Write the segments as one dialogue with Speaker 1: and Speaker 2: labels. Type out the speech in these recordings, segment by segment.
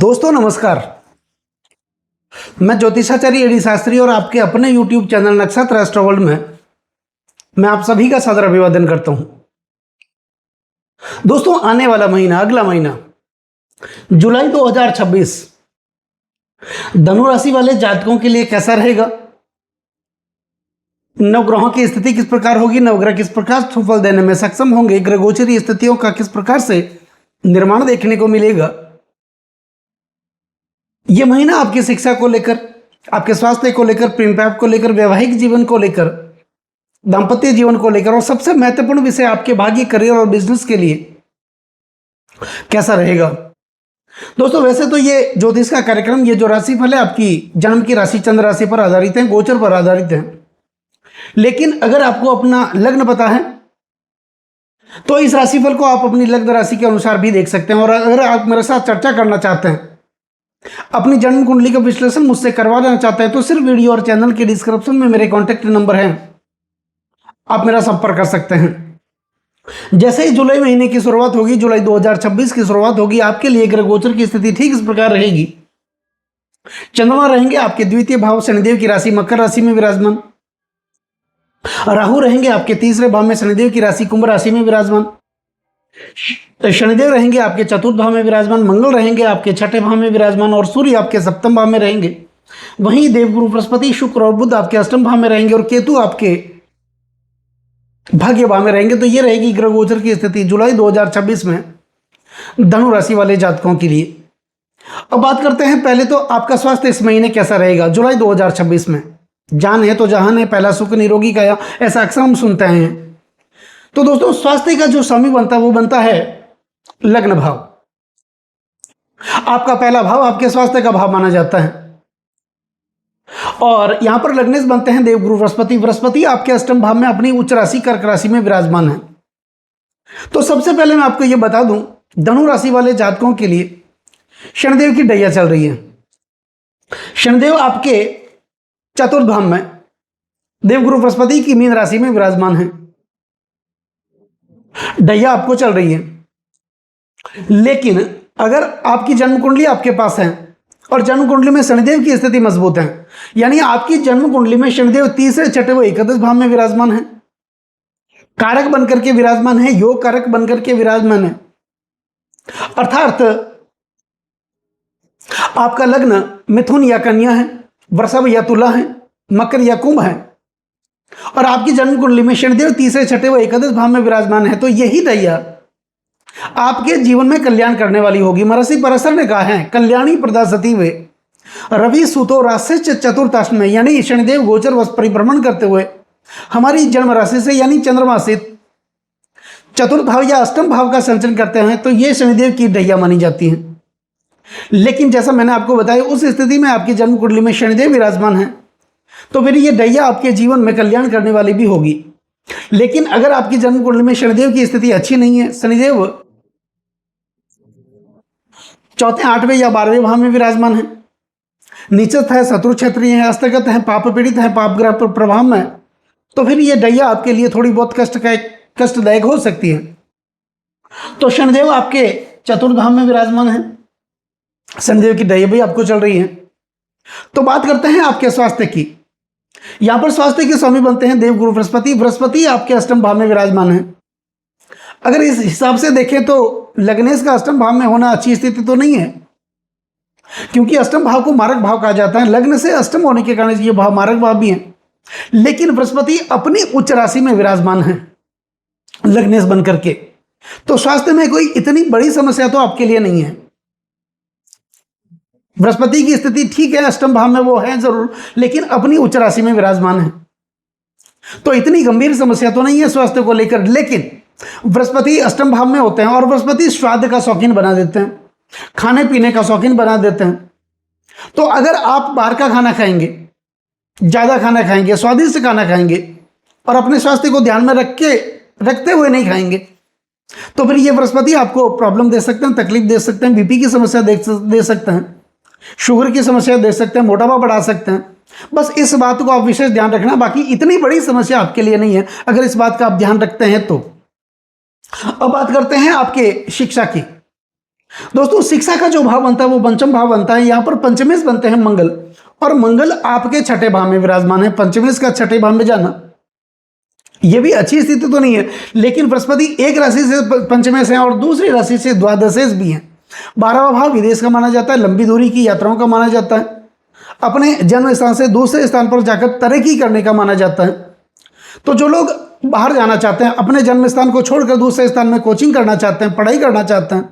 Speaker 1: दोस्तों नमस्कार। मैं ज्योतिषाचार्य एडी शास्त्री और आपके अपने यूट्यूब चैनल नक्षत्र एस्ट्रो वर्ल्ड में मैं आप सभी का सादर अभिवादन करता हूं। दोस्तों आने वाला महीना, अगला महीना जुलाई 2026 धनु राशि वाले जातकों के लिए कैसा रहेगा, नवग्रहों की स्थिति किस प्रकार होगी, नवग्रह किस प्रकार सुफल देने में सक्षम होंगे, ग्रह गोचरी स्थितियों का किस प्रकार से निर्माण देखने को मिलेगा। यह महीना आपकी शिक्षा को लेकर, आपके स्वास्थ्य को लेकर, प्रेम प्राप्ति को लेकर, वैवाहिक जीवन को लेकर, दांपत्य जीवन को लेकर और सबसे महत्वपूर्ण विषय आपके भाग्य, करियर और बिजनेस के लिए कैसा रहेगा। दोस्तों वैसे तो ये ज्योतिष का कार्यक्रम, ये जो राशिफल है आपकी जन्म की राशि चंद्र राशि पर आधारित है, गोचर पर आधारित है। लेकिन अगर आपको अपना लग्न पता है तो इस राशिफल को आप अपनी लग्न राशि के अनुसार भी देख सकते हैं। और अगर आप मेरे साथ चर्चा करना चाहते हैं, अपनी जन्म कुंडली का विश्लेषण मुझसे करवाना चाहते हैं, तो सिर्फ वीडियो और चैनल के डिस्क्रिप्शन में मेरे कॉन्टैक्ट नंबर हैं, आप मेरा संपर्क कर सकते हैं। जैसे ही जुलाई महीने की शुरुआत होगी, जुलाई 2026 की शुरुआत होगी, आपके लिए ग्रह गोचर की स्थिति ठीक इस प्रकार रहेगी। चंद्रमा रहेंगे आपके द्वितीय भाव शनिदेव की राशि मकर राशि में विराजमान, राहु रहेंगे आपके तीसरे भाव में शनिदेव की राशि कुंभ राशि में विराजमान, शनिदेव रहेंगे आपके चतुर्थ भाव में विराजमान, मंगल रहेंगे आपके छठे भाव में विराजमान और सूर्य आपके सप्तम भाव में रहेंगे। वहीं देवगुरु बृहस्पति, शुक्र और बुध आपके अष्टम भाव में रहेंगे और केतु आपके भाग्य भाव में रहेंगे। तो ये रहेगी ग्रह गोचर की स्थिति जुलाई 2026 में धनु राशि वाले जातकों के लिए। अब बात करते हैं पहले तो आपका स्वास्थ्य इस महीने कैसा रहेगा जुलाई 2026 में। जान है तो जहान है, पहला सुख निरोगी काया, ऐसा अक्सर हम सुनते हैं। तो दोस्तों स्वास्थ्य का जो स्वामी बनता है वो बनता है लग्न भाव। आपका पहला भाव आपके स्वास्थ्य का भाव माना जाता है और यहां पर लग्नेश बनते हैं देवगुरु बृहस्पति। बृहस्पति आपके अष्टम भाव में अपनी उच्च राशि कर्क राशि में विराजमान है। तो सबसे पहले मैं आपको यह बता दूं, धनु राशि वाले जातकों के लिए शनिदेव की डैया चल रही है। शनिदेव आपके चतुर्थ भाव में देवगुरु बृहस्पति की मीन राशि में विराजमान है। डैया आपको चल रही है। लेकिन अगर आपकी जन्म कुंडली आपके पास है और जन्म कुंडली में शनिदेव की स्थिति मजबूत है, यानी आपकी जन्म कुंडली में शनिदेव तीसरे छठे व एकादश भाव में विराजमान है, कारक बनकर के विराजमान है, योग कारक बनकर के विराजमान है, अर्थात आपका लग्न मिथुन या कन्या है, वृषभ या तुला है, मकर या कुंभ है और आपकी जन्म कुंडली में शनिदेव तीसरे छठे व एकादश भाव में विराजमान है, तो यही दैया आपके जीवन में कल्याण करने वाली होगी। महर्षि पराशर ने कहा है, कल्याणी प्रदा सती वे रवि सुतो राशि चतुर्थाष्ट में, यानी शनिदेव गोचर वश परिभ्रमण करते हुए हमारी जन्म राशि से यानी चंद्रमा से चतुर्थ भाव या अष्टम भाव का संचरण करते हैं, तो ये शनिदेव की दैया मानी जाती है। लेकिन जैसा मैंने आपको बताया, उस स्थिति में आपकी जन्म कुंडली में शनिदेव विराजमान है, तो फिर ये दैया आपके जीवन में कल्याण करने वाली भी होगी। लेकिन अगर आपकी जन्म कुंडली में शनिदेव की स्थिति अच्छी नहीं है, शनिदेव चौथे, आठवें या 12वें भाव में विराजमान है, नीचस्थ है, शत्रु क्षेत्रीय है, हस्तगत है, पाप पीड़ित है, पाप ग्रह पर प्रभाव में, तो फिर यह दैया आपके लिए थोड़ी बहुत कष्टदायक हो सकती है। तो शनिदेव आपके चतुर्थ भाव में विराजमान है, शनिदेव की दैया भी आपको चल रही है। तो बात करते हैं आपके स्वास्थ्य की। यहां पर स्वास्थ्य के स्वामी बनते हैं देवगुरु बृहस्पति। बृहस्पति आपके अष्टम भाव में विराजमान है। अगर इस हिसाब से देखें तो लग्नेश का अष्टम भाव में होना अच्छी स्थिति तो नहीं है, क्योंकि अष्टम भाव को मारक भाव कहा जाता है। लग्न से अष्टम होने के कारण ये भाव मारक भाव भी है। लेकिन बृहस्पति अपनी उच्च राशि में विराजमान है लग्नेश बनकर के, तो स्वास्थ्य में कोई इतनी बड़ी समस्या तो आपके लिए नहीं है। बृहस्पति की स्थिति ठीक है, अष्टम भाव में वो है जरूर, लेकिन अपनी उच्च राशि में विराजमान है, तो इतनी गंभीर समस्या तो नहीं है स्वास्थ्य को लेकर। लेकिन बृहस्पति अष्टम भाव में होते हैं और बृहस्पति स्वाद का शौकीन बना देते हैं, खाने पीने का शौकीन बना देते हैं। तो अगर आप बाहर का खाना खाएंगे, ज्यादा खाना खाएंगे, स्वादिष्ट खाना खाएंगे और अपने स्वास्थ्य को ध्यान में रखते हुए नहीं खाएंगे, तो फिर ये बृहस्पति आपको प्रॉब्लम दे सकते हैं, तकलीफ दे सकते हैं, बीपी की समस्या दे सकते हैं, शुगर की समस्या दे सकते हैं, मोटापा बढ़ा सकते हैं। बस इस बात को आप विशेष ध्यान रखना, बाकी इतनी बड़ी समस्या आपके लिए नहीं है अगर इस बात का आप ध्यान रखते हैं तो। अब बात करते हैं आपके शिक्षा की। दोस्तों शिक्षा का जो भाव बनता है वो पंचम भाव बनता है। यहाँ पर पंचमेश बनते हैं मंगल, और मंगल आपके छठे भाव में विराजमान है। पंचमेश का छठे भाव में जाना ये भी अच्छी स्थिति तो नहीं है, लेकिन बृहस्पति एक राशि से पंचमेश है और दूसरी राशि से द्वादशेश भी है। 12वां भाव विदेश का माना जाता है, लंबी दूरी की यात्राओं का माना जाता है, अपने जन्म स्थान से दूसरे स्थान पर जाकर तरक्की करने का माना जाता है। तो जो लोग बाहर जाना चाहते हैं, अपने जन्म स्थान को छोड़कर दूसरे स्थान में कोचिंग करना चाहते हैं, पढ़ाई करना चाहते हैं,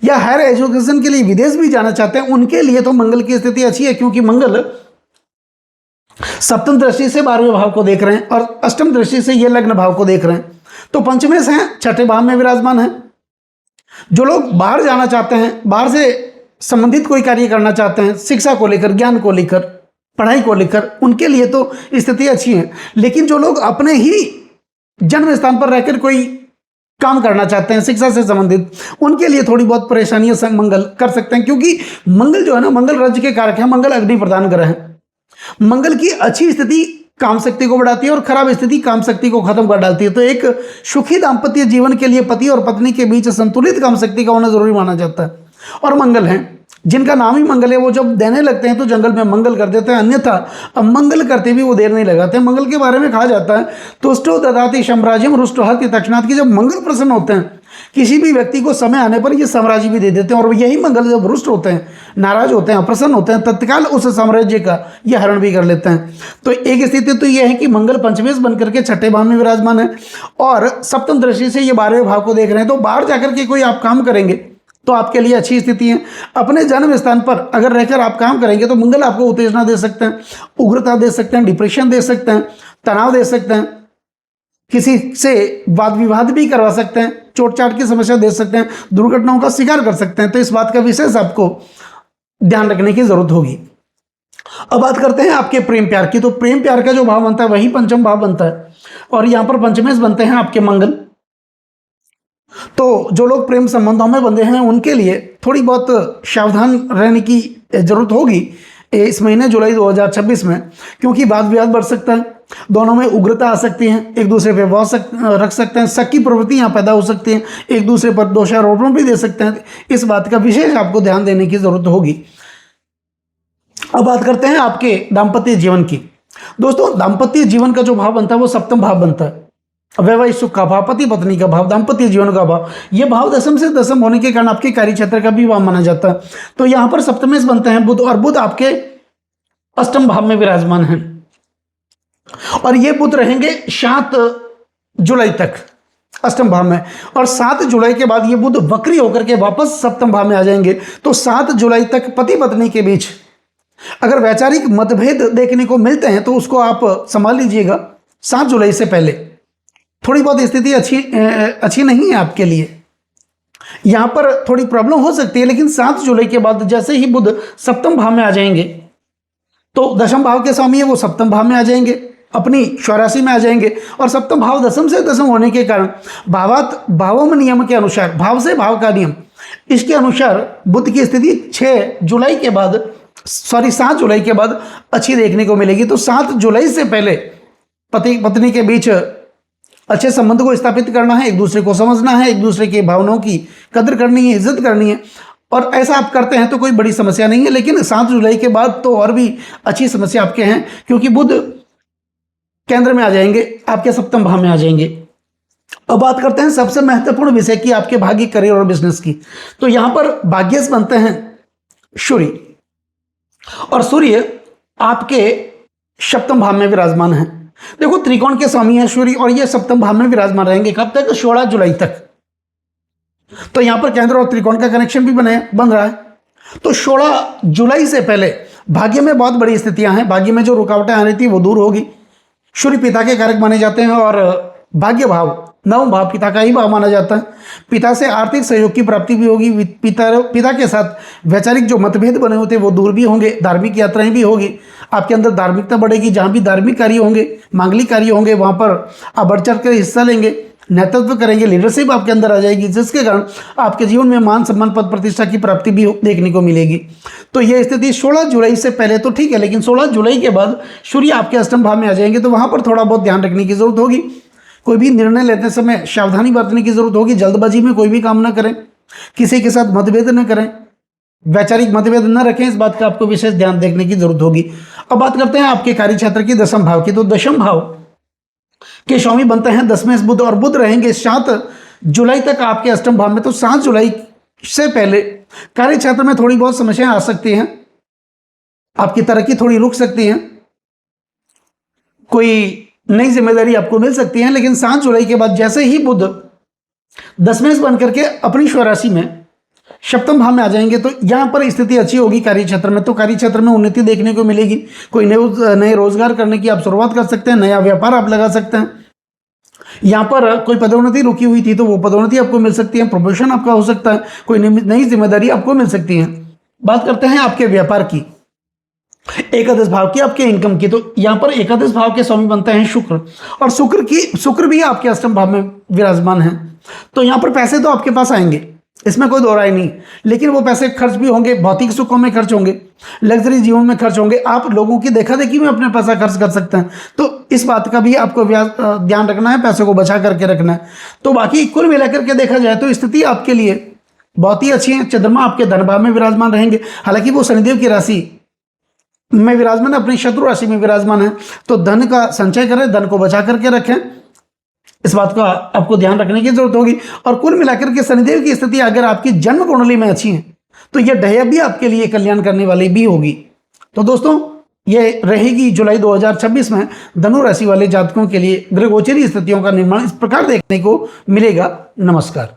Speaker 1: या हायर एजुकेशन के लिए विदेश भी जाना चाहते हैं, उनके लिए तो मंगल की स्थिति अच्छी है, क्योंकि मंगल सप्तम दृष्टि से 12वें भाव को देख रहे हैं और अष्टम दृष्टि से ये लग्न भाव को देख रहे हैं। तो पंचमेश हैं, छठे भाव में विराजमान है। जो लोग बाहर जाना चाहते हैं, बाहर से संबंधित कोई कार्य करना चाहते हैं, शिक्षा को लेकर, ज्ञान को लेकर, पढ़ाई को लेकर, उनके लिए तो स्थिति अच्छी है। लेकिन जो लोग अपने ही जन्म स्थान पर रहकर कोई काम करना चाहते हैं शिक्षा से संबंधित, उनके लिए थोड़ी बहुत परेशानियां मंगल कर सकते हैं, क्योंकि मंगल जो है ना, मंगल राज्य के कारक है, मंगल अग्नि प्रदान ग्रह है। मंगल की अच्छी स्थिति काम शक्ति को बढ़ाती है और खराब स्थिति काम शक्ति को खत्म कर डालती है। तो एक सुखी दाम्पत्य जीवन के लिए पति और पत्नी के बीच संतुलित काम शक्ति का होना जरूरी माना जाता है। और मंगल है, जिनका नाम ही मंगल है, वो जब देने लगते हैं तो जंगल में मंगल कर देते हैं, अन्यथा अमंगल करते भी वो देर नहीं लगाते। मंगल के बारे में कहा जाता है तुष्टो ददाति साम्राज्यम रुष्टो हति तक्षणात्, कि जब मंगल प्रसन्न होते हैं किसी भी व्यक्ति को समय आने पर ये साम्राज्य भी दे देते हैं, और यही मंगल जब रुष्ट होते हैं, नाराज होते हैं, अप्रसन्न होते हैं, तत्काल उस साम्राज्य का ये हरण भी कर लेते हैं। तो एक स्थिति तो यह है कि मंगल पंचमेश बनकर के छठे भाव में विराजमान है और सप्तम दृष्टि से ये 12वें भाव को देख रहे हैं। तो बाहर जाकर के कोई आप काम करेंगे तो आपके लिए अच्छी स्थिति है। अपने जन्म स्थान पर अगर रहकर आप काम करेंगे तो मंगल आपको उत्तेजना दे सकते हैं, उग्रता दे सकते हैं, डिप्रेशन दे सकते हैं, तनाव दे सकते हैं, किसी से वाद विवाद भी करवा सकते हैं, चोट चाट की समस्या दे सकते हैं, दुर्घटनाओं का शिकार कर सकते हैं। तो इस बात का विशेष आपको ध्यान रखने की जरूरत होगी। अब बात करते हैं आपके प्रेम प्यार की। तो प्रेम प्यार का जो भाव बनता है वही पंचम भाव बनता है, और यहां पर पंचमेश बनते हैं आपके मंगल। तो जो लोग प्रेम संबंधों में बंधे हैं उनके लिए थोड़ी बहुत सावधान रहने की जरूरत होगी इस महीने जुलाई 2026 में, क्योंकि वाद विवाद बढ़ सकता है, दोनों में उग्रता आ सकती है, एक दूसरे पर वार रख सकते हैं, शक की प्रवृत्ति यहाँ पैदा हो सकती है, एक दूसरे पर दोषारोपण भी दे सकते हैं। इस बात का विशेष आपको ध्यान देने की जरूरत होगी। अब बात करते हैं आपके दाम्पत्य जीवन की। दोस्तों दाम्पत्य जीवन का जो भाव बनता है वो सप्तम भाव बनता है, वैवाहिक सुख का भाव, पति पत्नी का भाव, दाम्पत्य जीवन का भाव। ये भाव दशम से दशम होने के कारण आपके कार्य क्षेत्र का भी भाव माना जाता है। तो यहाँ पर सप्तमेश बनते हैं बुध, और बुध आपके अष्टम भाव में विराजमान है, और ये बुध रहेंगे 7 जुलाई तक अष्टम भाव में, और 7 जुलाई के बाद ये बुध वक्री होकर के वापस सप्तम भाव में आ जाएंगे। तो 7 जुलाई तक पति पत्नी के बीच अगर वैचारिक मतभेद देखने को मिलते हैं तो उसको आप संभाल लीजिएगा। 7 जुलाई से पहले थोड़ी बहुत स्थिति अच्छी नहीं है आपके लिए, यहां पर थोड़ी प्रॉब्लम हो सकती है। लेकिन 7 जुलाई के बाद जैसे ही बुध सप्तम भाव में आ जाएंगे तो दशम भाव के स्वामी है वो सप्तम भाव में आ जाएंगे, अपनी स्वराशि में आ जाएंगे, और सप्तम भाव दशम से दशम होने के कारण भावम नियम के अनुसार, भाव से भाव का नियम, इसके अनुसार बुध की स्थिति 7 जुलाई के बाद अच्छी देखने को मिलेगी। तो 7 जुलाई से पहले पति पत्नी के बीच अच्छे संबंध को स्थापित करना है, एक दूसरे को समझना है, एक दूसरे की भावनाओं की कदर करनी है, इज्जत करनी है, और ऐसा आप करते हैं तो कोई बड़ी समस्या नहीं है। लेकिन 7 जुलाई के बाद तो और भी अच्छी समस्या आपके हैं, क्योंकि बुध केंद्र में आ जाएंगे, आपके सप्तम भाव में आ जाएंगे। अब बात करते हैं सबसे महत्वपूर्ण विषय की, आपके भाग्य, करियर और बिजनेस की। तो यहां पर भाग्यश बनते हैं सूर्य, और सूर्य आपके सप्तम भाव में विराजमान है। देखो त्रिकोण के स्वामी है सूर्य, और ये सप्तम भाव में विराजमान रहेंगे कब तक? 16 जुलाई तक। तो यहां पर केंद्र और त्रिकोण का कनेक्शन भी बन रहा है। तो 16 जुलाई से पहले भाग्य में बहुत बड़ी स्थितियां हैं, भाग्य में जो रुकावटें आ रही थी वो दूर होगी। सूर्य पिता के कारक माने जाते हैं, और भाग्य भाव नवम भाव पिता का ही भाव माना जाता है। पिता से आर्थिक सहयोग की प्राप्ति भी होगी, पिता के साथ वैचारिक जो मतभेद बने होते हैं वो दूर भी होंगे, धार्मिक यात्राएं भी होगी, आपके अंदर धार्मिकता बढ़ेगी। जहाँ भी धार्मिक कार्य होंगे, मांगलिक कार्य होंगे, वहाँ पर आप बढ़ चढ़ कर हिस्सा लेंगे, नेतृत्व करेंगे, लीडरशिप आपके अंदर आ जाएगी, जिसके कारण आपके जीवन में मान सम्मान पद प्रतिष्ठा की प्राप्ति भी देखने को मिलेगी। तो यह स्थिति 16 जुलाई से पहले तो ठीक है, लेकिन 16 जुलाई के बाद सूर्य आपके अष्टम भाव में आ जाएंगे, तो वहाँ पर थोड़ा बहुत ध्यान रखने की जरूरत होगी। कोई भी निर्णय लेते समय सावधानी बरतने की जरूरत होगी, जल्दबाजी में कोई भी काम ना करें। किसी के साथ मतभेद न करें, वैचारिक मतभेद न रखें, इस बात का आपको विशेष ध्यान देखने की जरूरत होगी। अब बात करते हैं आपके कार्य क्षेत्र की दशम भाव की। तो दशम भाव के स्वामी बनते हैं 10वें बुध, और बुध रहेंगे 7 जुलाई तक आपके अष्टम भाव में। तो 7 जुलाई से पहले कार्य क्षेत्र में थोड़ी बहुत समस्याएं आ सकती हैं, आपकी तरक्की थोड़ी रुक सकती है, कोई नई जिम्मेदारी आपको मिल सकती है। लेकिन 7 जुलाई के बाद जैसे ही बुध 10वें बन करके अपनी स्वराशि में सप्तम भाव में आ जाएंगे, तो यहां पर स्थिति अच्छी होगी कार्य क्षेत्र में। तो कार्य क्षेत्र में उन्नति देखने को मिलेगी, कोई नए रोजगार करने की आप शुरुआत कर सकते हैं, नया व्यापार आप लगा सकते हैं। यहाँ पर कोई पदोन्नति रुकी हुई थी तो वो पदोन्नति आपको मिल सकती है, प्रमोशन आपका हो सकता है, कोई नई जिम्मेदारी आपको मिल सकती है। बात करते हैं आपके व्यापार की, एकादश भाव की, आपके इनकम की। तो यहाँ पर एकादश भाव के स्वामी बनते हैं शुक्र, और शुक्र भी आपके अष्टम भाव में विराजमान है। तो यहाँ पर पैसे तो आपके पास आएंगे, इसमें कोई दो राय नहीं, लेकिन वो पैसे खर्च भी होंगे, भौतिक सुखों में खर्च होंगे, लग्जरी जीवन में खर्च होंगे, आप लोगों की देखा देखी में अपने पैसा खर्च कर सकते हैं। तो इस बात का भी आपको ध्यान रखना है, पैसे को बचा करके रखना है। तो बाकी कुल मिलाकर के देखा जाए तो स्थिति आपके लिए बहुत ही अच्छी है। चंद्रमा आपके धन भाव में विराजमान रहेंगे, हालांकि वो शनिदेव की राशि में विराजमान है, अपनी शत्रु राशि में विराजमान है। तो धन का संचय करें, धन को बचा करके रखें, इस बात का आपको ध्यान रखने की जरूरत होगी। और कुल मिलाकर के शनिदेव की स्थिति अगर आपकी जन्म कुंडली में अच्छी है तो यह ढैया भी आपके लिए कल्याण करने वाली भी होगी। तो दोस्तों, यह रहेगी जुलाई 2026 में धनु राशि वाले जातकों के लिए ग्रह गोचरी स्थितियों का निर्माण इस प्रकार देखने को मिलेगा। नमस्कार।